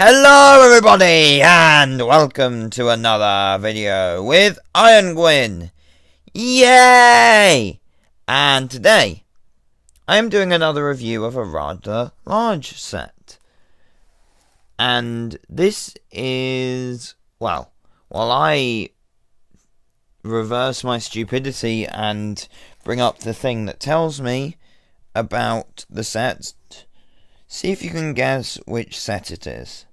Hello everybody and welcome to another video with Iron Gwyn. Yay! And today I am doing another review of a rather large set. And this is, well, while I reverse my stupidity and bring up the thing that tells me about the set, see if you can guess which set it is.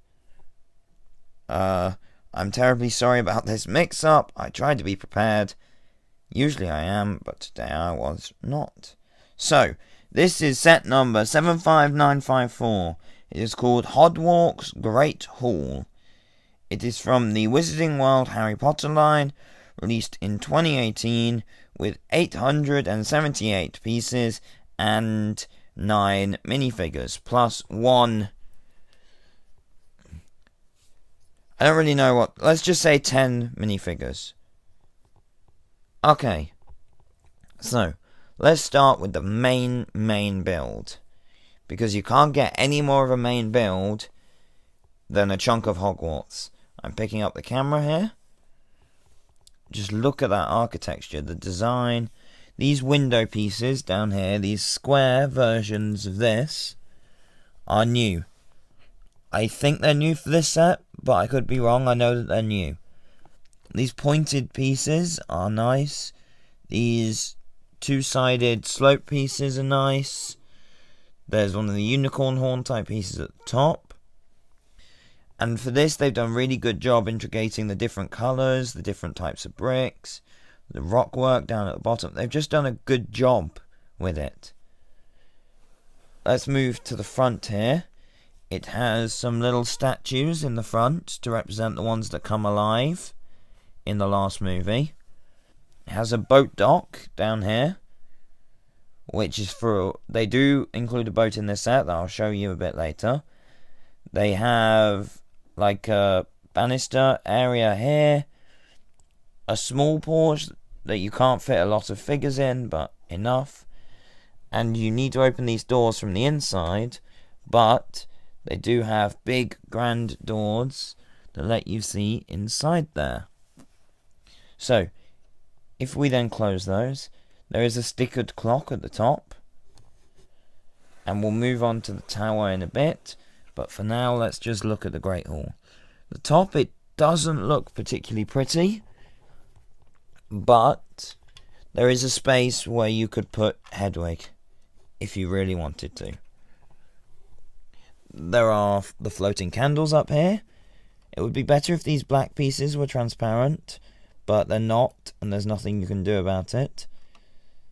I'm terribly sorry about this mix-up. I tried to be prepared. Usually I am, but today I was not. So, this is set number 75954. It is called Hogwarts Great Hall. It is from the Wizarding World Harry Potter line, released in 2018, with 878 pieces and 9 minifigures, plus 1... I don't really know what... Let's just say 10 minifigures. Okay. So, let's start with the main build. Because you can't get any more of a main build than a chunk of Hogwarts. I'm picking up the camera here. Just look at that architecture, the design. These window pieces down here, these square versions of this, are new. I think they're new for this set, but I could be wrong. I know that they're new. These pointed pieces are nice. These two-sided slope pieces are nice. There's one of the unicorn horn type pieces at the top. And for this, they've done a really good job integrating the different colours, the different types of bricks, the rock work down at the bottom. They've just done a good job with it. Let's move to the front here. It has some little statues in the front to represent the ones that come alive in the last movie. It has a boat dock down here, which is for... They do include a boat in this set that I'll show you a bit later. They have like a banister area here, a small porch that you can't fit a lot of figures in, but enough. And you need to open these doors from the inside, but they do have big grand doors that let you see inside there. So, if we then close those, there is a stickered clock at the top. And we'll move on to the tower in a bit. But for now, let's just look at the Great Hall. The top, it doesn't look particularly pretty. But there is a space where you could put Hedwig, if you really wanted to. There are the floating candles up here. It would be better if these black pieces were transparent, but they're not, and there's nothing you can do about it.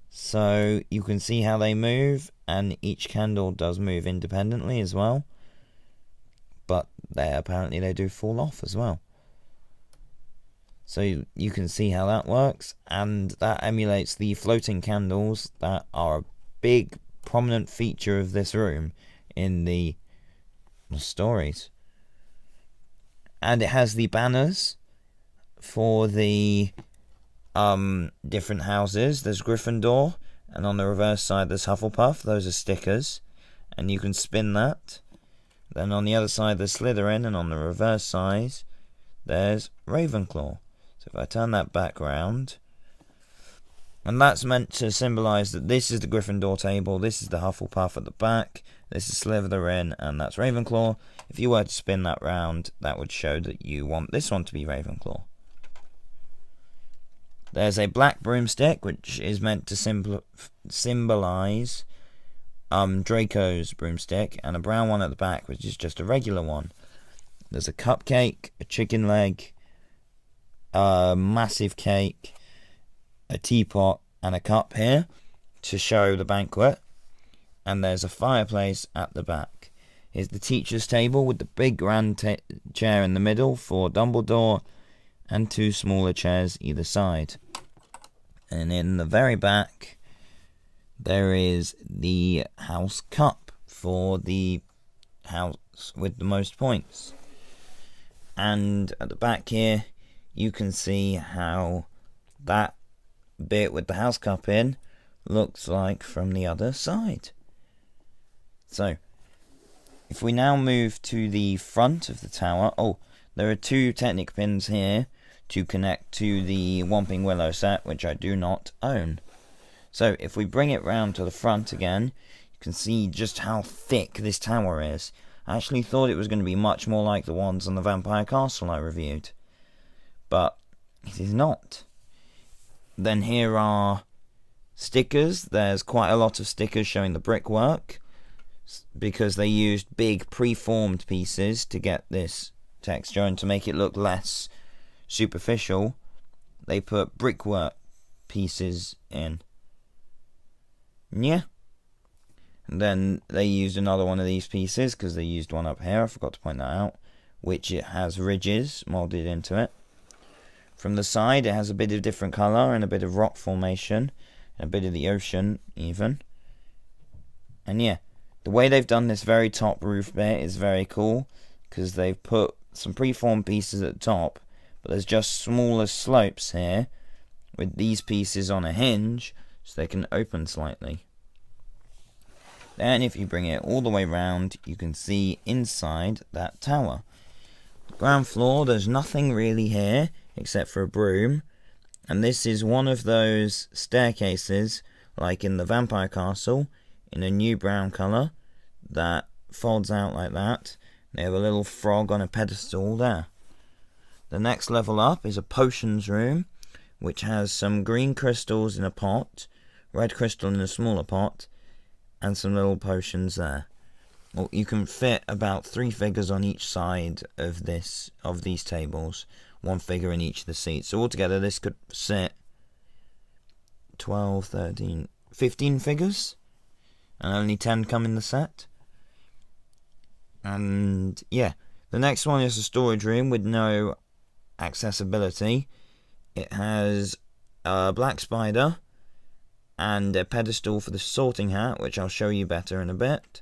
So you can see how they move, and each candle does move independently as well. But apparently they do fall off as well. So you can see how that works, and that emulates the floating candles that are a big prominent feature of this room in the stories. And it has the banners for the different houses. There's Gryffindor, and on the reverse side there's Hufflepuff. Those are stickers, and you can spin that. Then on the other side there's Slytherin, and on the reverse side there's Ravenclaw. So if I turn that back round, and that's meant to symbolise that this is the Gryffindor table, this is the Hufflepuff at the back, this is Slytherin, and that's Ravenclaw. If you were to spin that round, that would show that you want this one to be Ravenclaw. There's a black broomstick, which is meant to symbolise Draco's broomstick, and a brown one at the back, which is just a regular one. There's a cupcake, a chicken leg, a massive cake, a teapot, and a cup here to show the banquet. And there's a fireplace at the back. Here's the teacher's table with the big grand chair in the middle for Dumbledore, and 2 smaller chairs either side. And in the very back there is the house cup for the house with the most points. And at the back here you can see how that bit with the house cup in looks like from the other side. So if we now move to the front of the tower, there are 2 Technic pins here to connect to the Whomping Willow set, which I do not own. So if we bring it round to the front again, you can see just how thick this tower is. I actually thought it was going to be much more like the ones on the Vampire Castle I reviewed, but it is not. Then here are stickers. There's quite a lot of stickers showing the brickwork, because they used big preformed pieces to get this texture, and to make it look less superficial, they put brickwork pieces in. Yeah. And then they used another one of these pieces, because they used one up here, I forgot to point that out, which it has ridges molded into it. From the side it has a bit of different colour and a bit of rock formation, and a bit of the ocean even. And yeah, the way they've done this very top roof bit is very cool, because they've put some preformed pieces at the top, but there's just smaller slopes here with these pieces on a hinge so they can open slightly. Then if you bring it all the way round, you can see inside that tower. Ground floor, there's nothing really here except for a broom, and this is one of those staircases like in the Vampire Castle in a new brown colour that folds out like that. They have a little frog on a pedestal there. The next level up is a potions room, which has some green crystals in a pot, red crystal in a smaller pot, and some little potions there. Well, you can fit about 3 figures on each side of these tables, 1 figure in each of the seats. So altogether this could sit 12, 13, 15 figures, and only 10 come in the set. And yeah, the next one is a storage room with no accessibility. It has a black spider and a pedestal for the sorting hat, which I'll show you better in a bit.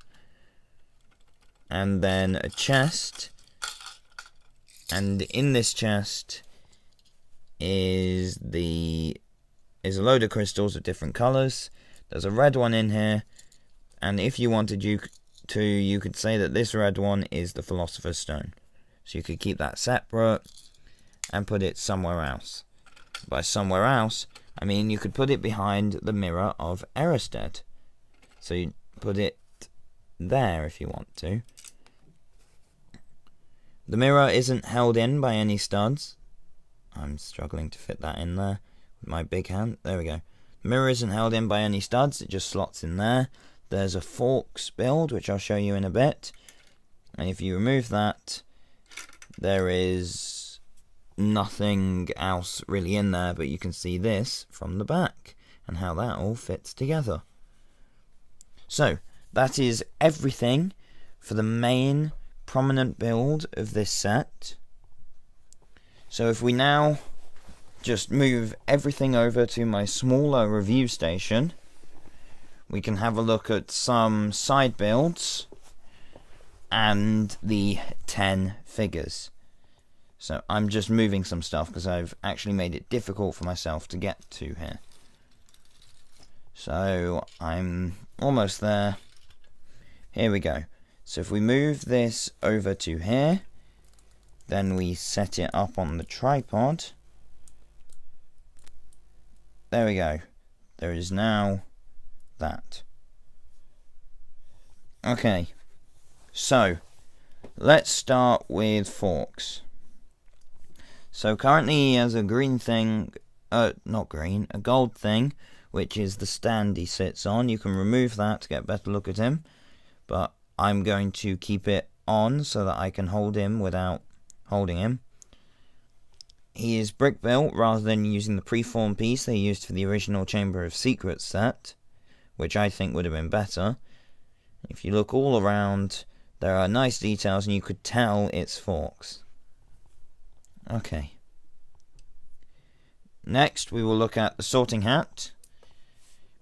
And then a chest, and in this chest is a load of crystals of different colours. There's a red one in here, and if you wanted you could say that this red one is the Philosopher's Stone. So you could keep that separate and put it somewhere else. By somewhere else, I mean you could put it behind the mirror of Eristed. So you put it there if you want to. The mirror isn't held in by any studs. I'm struggling to fit that in there with my big hand. There we go. The mirror isn't held in by any studs, it just slots in there. There's a forks build, which I'll show you in a bit. And if you remove that, there is nothing else really in there, but you can see this from the back and how that all fits together. So, that is everything for the main prominent build of this set. So if we now just move everything over to my smaller review station, we can have a look at some side builds and the 10 figures. So I'm just moving some stuff because I've actually made it difficult for myself to get to here. So I'm almost there. Here we go. So if we move this over to here, then we set it up on the tripod. There we go. There is now that. Okay, so let's start with forks. So currently he has a green thing, not green, a gold thing, which is the stand he sits on. You can remove that to get a better look at him, but I'm going to keep it on so that I can hold him without holding him. He is brick built rather than using the preform piece they used for the original Chamber of Secrets set, which I think would have been better. If you look all around, there are nice details and you could tell it's forks. Okay. Next we will look at the sorting hat.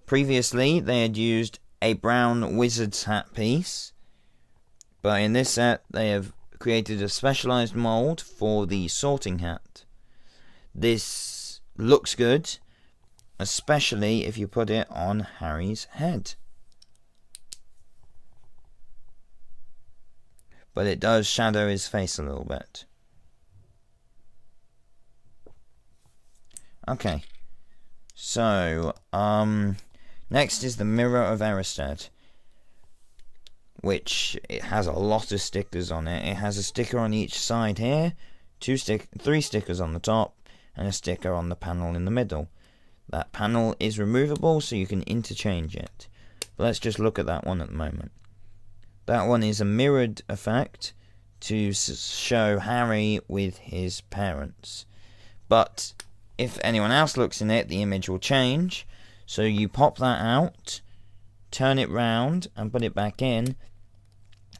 Previously they had used a brown wizard's hat piece, but in this set they have created a specialised mould for the sorting hat. This looks good, especially if you put it on Harry's head. but it does shadow his face a little bit. Okay, so next is the Mirror of Erised, which it has a lot of stickers on it. It has a sticker on each side here, 3 stickers on the top, and a sticker on the panel in the middle. That panel is removable, so you can interchange it. But let's just look at that one at the moment. That one is a mirrored effect to show Harry with his parents. But if anyone else looks in it, the image will change. So you pop that out, turn it round, and put it back in,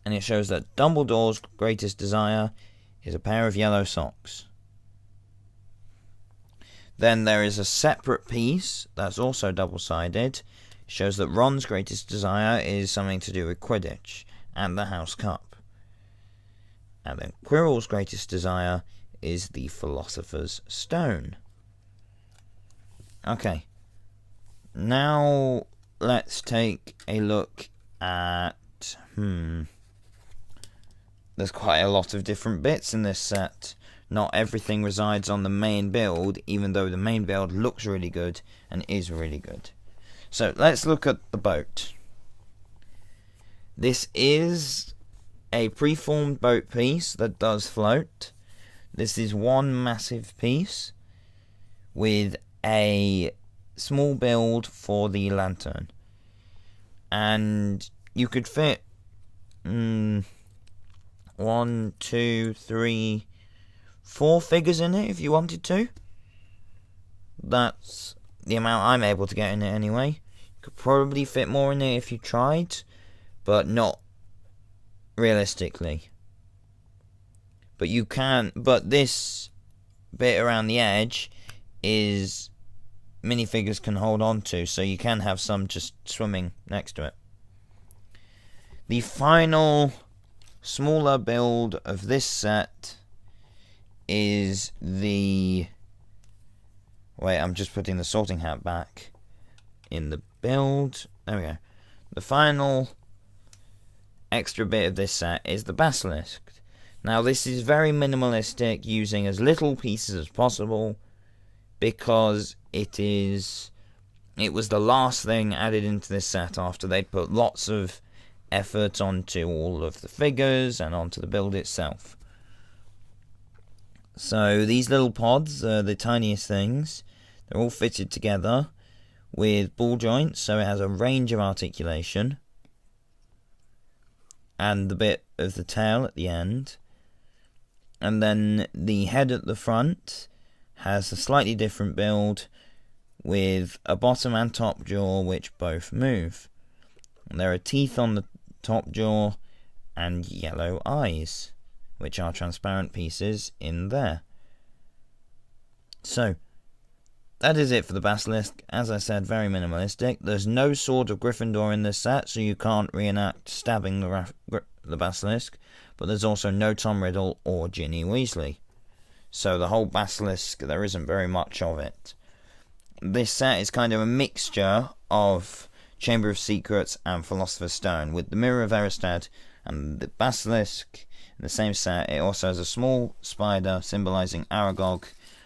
and it shows that Dumbledore's greatest desire is a pair of yellow socks. Then there is a separate piece that's also double-sided. It shows that Ron's greatest desire is something to do with Quidditch and the House Cup. And then Quirrell's greatest desire is the Philosopher's Stone. Okay. Now let's take a look at... There's quite a lot of different bits in this set. Not everything resides on the main build, even though the main build looks really good and is really good. So let's look at the boat. This is a preformed boat piece that does float. This is one massive piece with a small build for the lantern. And you could fit 1, 2, 3, 4 figures in it if you wanted to. That's the amount I'm able to get in it anyway. You could probably fit more in it if you tried, but not realistically. But you can, but this bit around the edge is minifigures can hold on to, so you can have some just swimming next to it. The final smaller build of this set is the... Wait, I'm just putting the sorting hat back in the build. There we go. The final extra bit of this set is the basilisk. Now this is very minimalistic, using as little pieces as possible, because it was the last thing added into this set after they'd put lots of effort onto all of the figures and onto the build itself. So these little pods are the tiniest things. They're all fitted together with ball joints, so it has a range of articulation. And the bit of the tail at the end. And then the head at the front has a slightly different build with a bottom and top jaw which both move. And there are teeth on the top jaw and yellow eyes, which are transparent pieces in there. So, that is it for the basilisk. As I said, very minimalistic. There's no sword of Gryffindor in this set, so you can't reenact stabbing the basilisk. But there's also no Tom Riddle or Ginny Weasley. So the whole basilisk, there isn't very much of it. This set is kind of a mixture of Chamber of Secrets and Philosopher's Stone, with the Mirror of Erised and the basilisk in the same set. It also has a small spider symbolising Aragog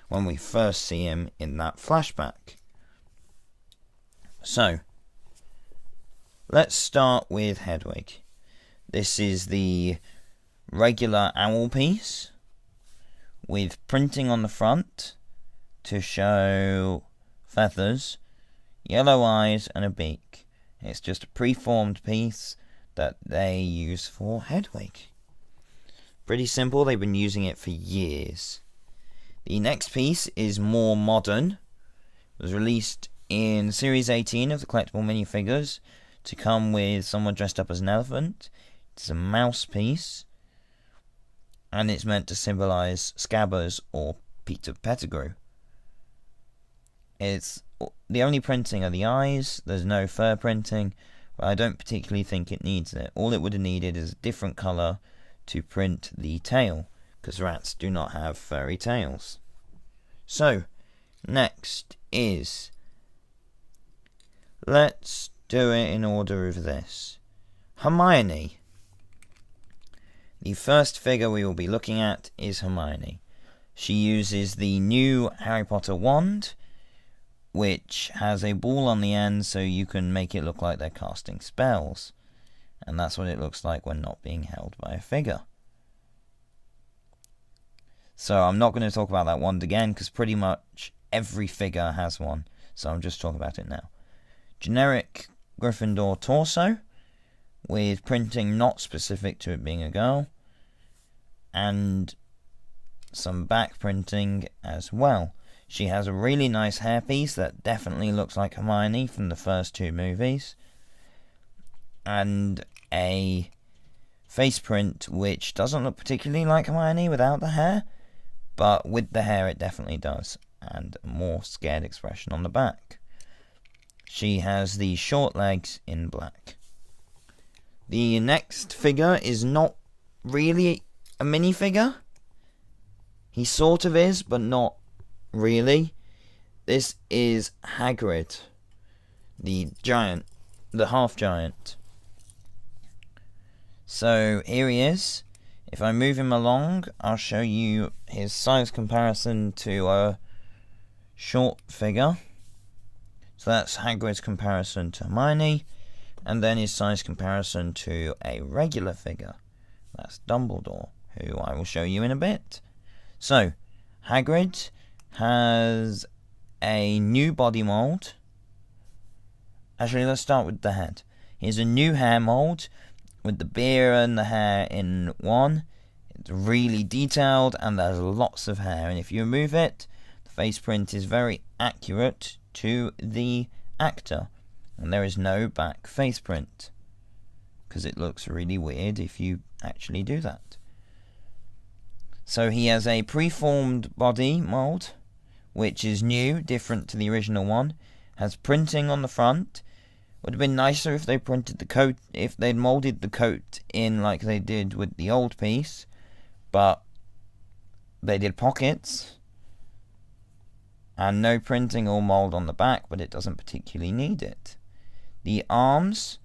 when we first see him in that flashback. So, let's start with Hedwig. This is the regular owl piece with printing on the front to show feathers, yellow eyes and a beak. It's just a preformed piece that they use for Hedwig. Pretty simple, they've been using it for years. The next piece is more modern. It was released in Series 18 of the collectible minifigures to come with someone dressed up as an elephant. It's a mouse piece, and it's meant to symbolise Scabbers or Peter Pettigrew. It's the only printing are the eyes. There's no fur printing, but I don't particularly think it needs it. All it would have needed is a different colour to print the tail, because rats do not have furry tails. So, next is... let's do it in order of this. Hermione. The first figure we will be looking at is Hermione. She uses the new Harry Potter wand, which has a ball on the end so you can make it look like they're casting spells. And that's what it looks like when not being held by a figure. So I'm not going to talk about that wand again, because pretty much every figure has one. So I'm just talking about it now. Generic Gryffindor torso, with printing not specific to it being a girl. And some back printing as well. She has a really nice hairpiece that definitely looks like Hermione from the first 2 movies. And a face print which doesn't look particularly like Hermione without the hair, but with the hair it definitely does, and a more scared expression on the back. She has the short legs in black. The next figure is not really a minifigure. He sort of is, but not really. This is Hagrid, the giant, the half giant. So here he is. If I move him along, I'll show you his size comparison to a short figure. So that's Hagrid's comparison to Hermione, and then his size comparison to a regular figure. That's Dumbledore, who I will show you in a bit. So, Hagrid has a new body mould. Actually, let's start with the head. He has a new hair mould with the beard and the hair in one. It's really detailed and there's lots of hair. And if you remove it, the face print is very accurate to the actor. And there is no back face print, because it looks really weird if you actually do that. So he has a preformed body mould, which is new, different to the original one. Has printing on the front. Would have been nicer if they printed the coat, if they'd moulded the coat in like they did with the old piece, but they did pockets and no printing or mould on the back, but it doesn't particularly need it. The arms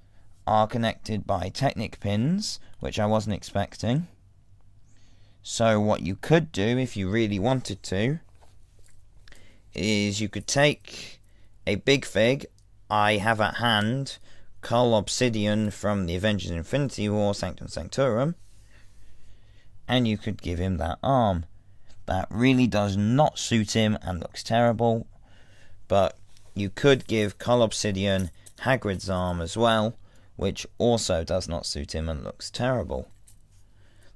are connected by Technic pins, which I wasn't expecting. So what you could do, if you really wanted to, is you could take a big fig. I have at hand Cull Obsidian from the Avengers Infinity War Sanctum Sanctorum, and you could give him that arm. That really does not suit him and looks terrible, but you could give Cull Obsidian Hagrid's arm as well, which also does not suit him and looks terrible.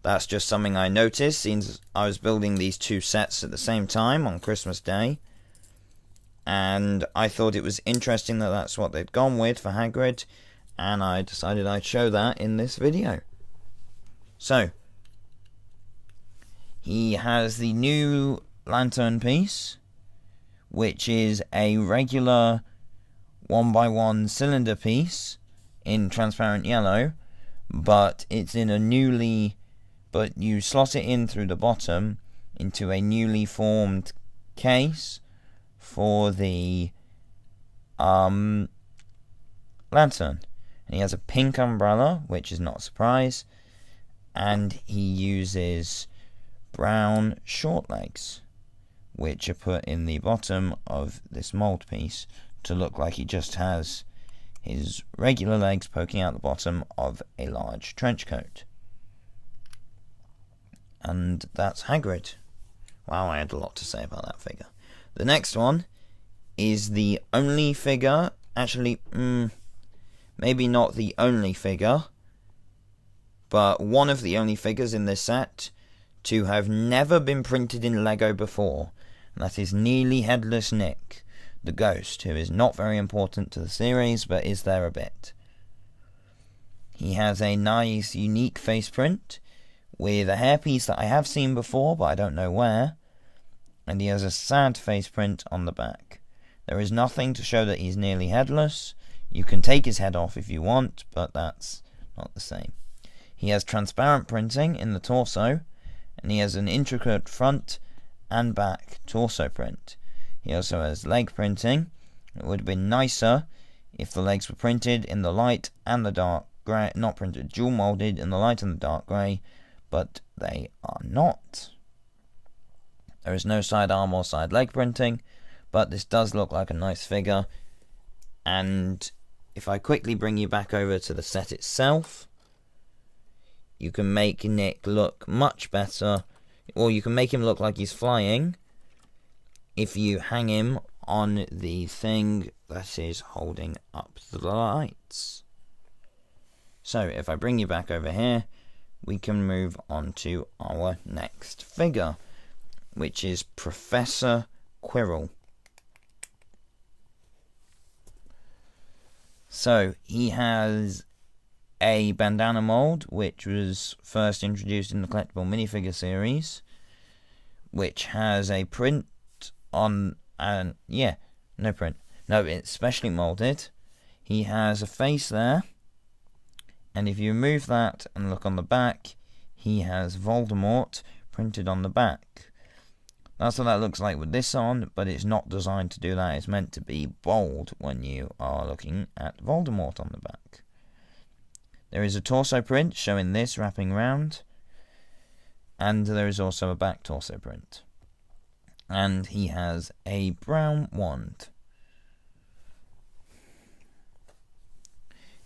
That's just something I noticed since I was building these 2 sets at the same time on Christmas Day. And I thought it was interesting that that's what they'd gone with for Hagrid, and I decided I'd show that in this video. So, he has the new lantern piece, which is a regular 1x1 cylinder piece in transparent yellow, but it's in a but you slot it in through the bottom into a newly formed case for the lantern. And he has a pink umbrella, which is not a surprise, and he uses brown short legs, which are put in the bottom of this mould piece to look like he just has his regular legs poking out the bottom of a large trench coat. And that's Hagrid. Wow, I had a lot to say about that figure. The next one is the only figure, actually, maybe not the only figure, but one of the only figures in this set to have never been printed in Lego before. And that is Nearly Headless Nick, the ghost, who is not very important to the series, but is there a bit. He has a nice, unique face print with a hairpiece that I have seen before, but I don't know where. And he has a sad face print on the back. There is nothing to show that he's nearly headless. You can take his head off if you want, but that's not the same. He has transparent printing in the torso, and he has an intricate front and back torso print. He also has leg printing. It would have been nicer if the legs were printed in the light and the dark grey, not printed, dual moulded in the light and the dark grey, but they are not. There is no side arm or side leg printing, but this does look like a nice figure. And if I quickly bring you back over to the set itself, you can make Nick look much better, or you can make him look like he's flying if you hang him on the thing that is holding up the lights. So if I bring you back over here, we can move on to our next figure, which is Professor Quirrell. So he has a bandana mold, which was first introduced in the collectible minifigure series, which has a print on, and it's specially molded. He has a face there, and if you remove that and look on the back, he has Voldemort printed on the back. That's what that looks like with this on, but it's not designed to do that. It's meant to be bold when you are looking at Voldemort on the back. There is a torso print showing this wrapping round, and there is also a back torso print. And he has a brown wand.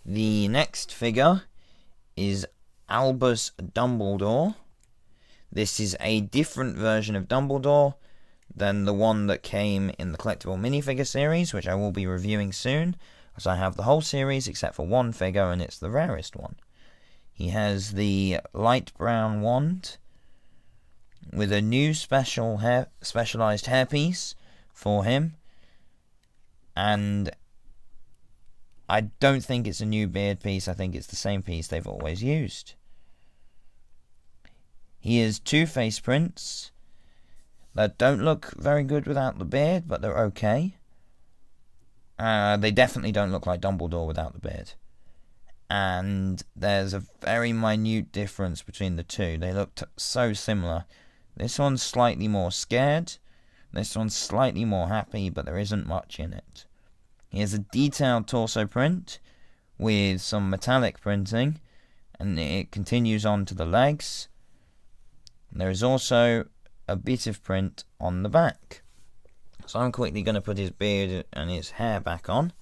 The next figure is Albus Dumbledore. This is a different version of Dumbledore than the one that came in the collectible minifigure series, which I will be reviewing soon, as I have the whole series except for one figure, and it's the rarest one. He has the light brown wand with a new specialized hairpiece for him, and I don't think it's a new beard piece. I think it's the same piece they've always used. He has two face prints that don't look very good without the beard, but they're okay. They definitely don't look like Dumbledore without the beard. And there's a very minute difference between the two. They look so similar. This one's slightly more scared. This one's slightly more happy, but there isn't much in it. He has a detailed torso print with some metallic printing, and it continues on to the legs. There is also a bit of print on the back. So I'm quickly going to put his beard and his hair back on.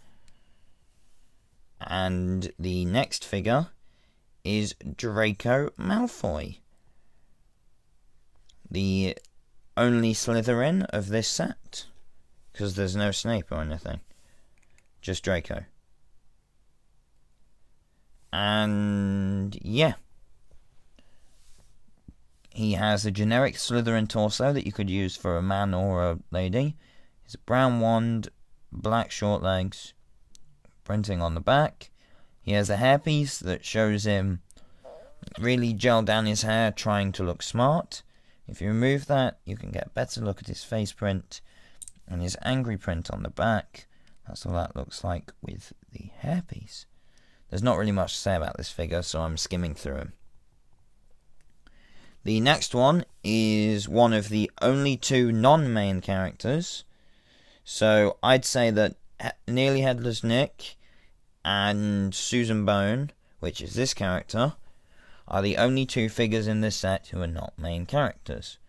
And the next figure is Draco Malfoy, the only Slytherin of this set, because there's no Snape or anything, just Draco. And yeah, he has a generic Slytherin torso that you could use for a man or a lady. He's a brown wand, black short legs, printing on the back. He has a hairpiece that shows him really gel down his hair, trying to look smart. If you remove that, you can get a better look at his face print and his angry print on the back. That's what that looks like with the hairpiece. There's not really much to say about this figure, so I'm skimming through him. The next one is one of the only two non-main characters. So I'd say that Nearly Headless Nick and Susan Bone, which is this character, are the only two figures in this set who are not main characters.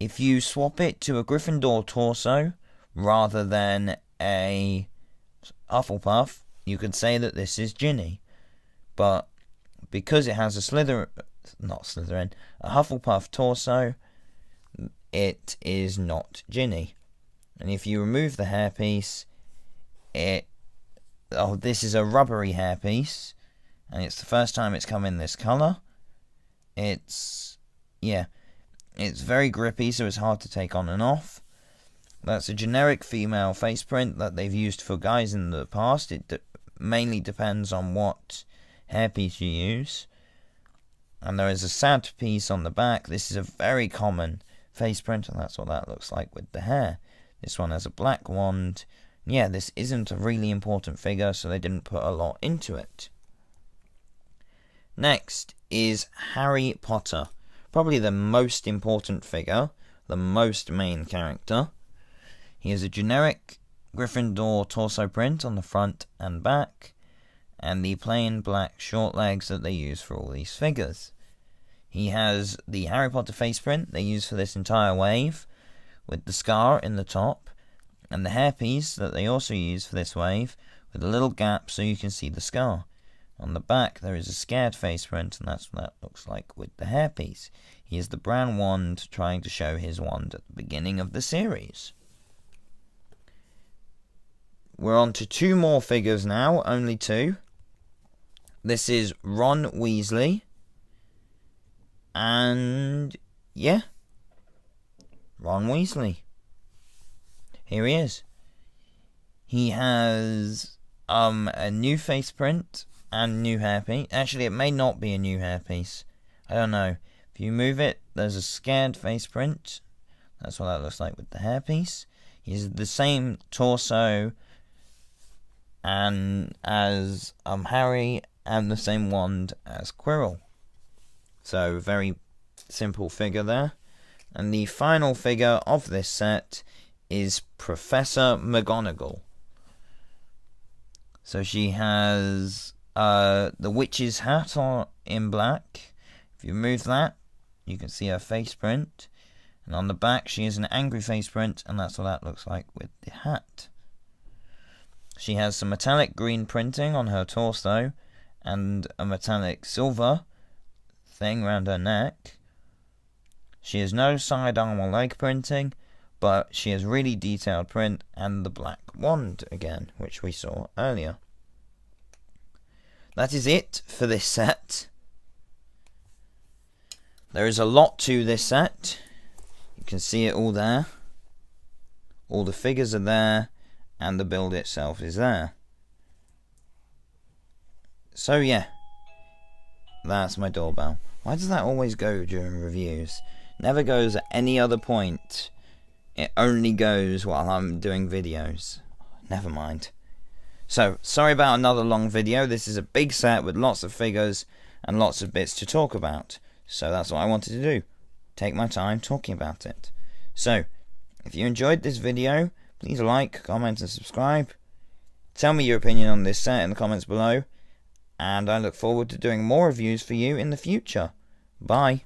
If you swap it to a Gryffindor torso rather than a Hufflepuff, you could say that this is Ginny. But because it has a Hufflepuff torso, it is not Ginny. And if you remove the hairpiece, this is a rubbery hairpiece, and it's the first time it's come in this colour. It's very grippy, so it's hard to take on and off. That's a generic female face print that they've used for guys in the past. It mainly depends on what hairpiece you use. And there is a sad piece on the back. This is a very common face print, and that's what that looks like with the hair. This one has a black wand. Yeah, this isn't a really important figure, so they didn't put a lot into it. Next is Harry Potter. Probably the most important figure, the most main character. He has a generic Gryffindor torso print on the front and back, and the plain black short legs that they use for all these figures. He has the Harry Potter face print they use for this entire wave, with the scar in the top, and the hairpiece that they also use for this wave, with a little gap so you can see the scar. On the back there is a scared face print, and that's what that looks like with the hairpiece. He has the brown wand trying to show his wand at the beginning of the series. We're on to 2 more figures now, only 2. This is Ron Weasley. And yeah, Ron Weasley. Here he is. He has a new face print and new hairpiece. Actually, it may not be a new hairpiece. I don't know. If you move it, there's a scared face print. That's what that looks like with the hairpiece. He has the same torso and as Harry, and the same wand as Quirrell. So very simple figure there. And the final figure of this set is Professor McGonagall. So she has the witch's hat on in black. If you move that, you can see her face print. And on the back she has an angry face print, and that's what that looks like with the hat. She has some metallic green printing on her torso and a metallic silver thing around her neck. She has no sidearm or leg printing, but she has really detailed print and the black wand again, which we saw earlier. That is it for this set. There is a lot to this set. You can see it all there. All the figures are there, and the build itself is there. So yeah, that's my doorbell. Why does that always go during reviews? Never goes at any other point. It only goes while I'm doing videos. Never mind. So, sorry about another long video. This is a big set with lots of figures and lots of bits to talk about. So that's what I wanted to do. Take my time talking about it. So, if you enjoyed this video, please like, comment and subscribe. Tell me your opinion on this set in the comments below. And I look forward to doing more reviews for you in the future. Bye.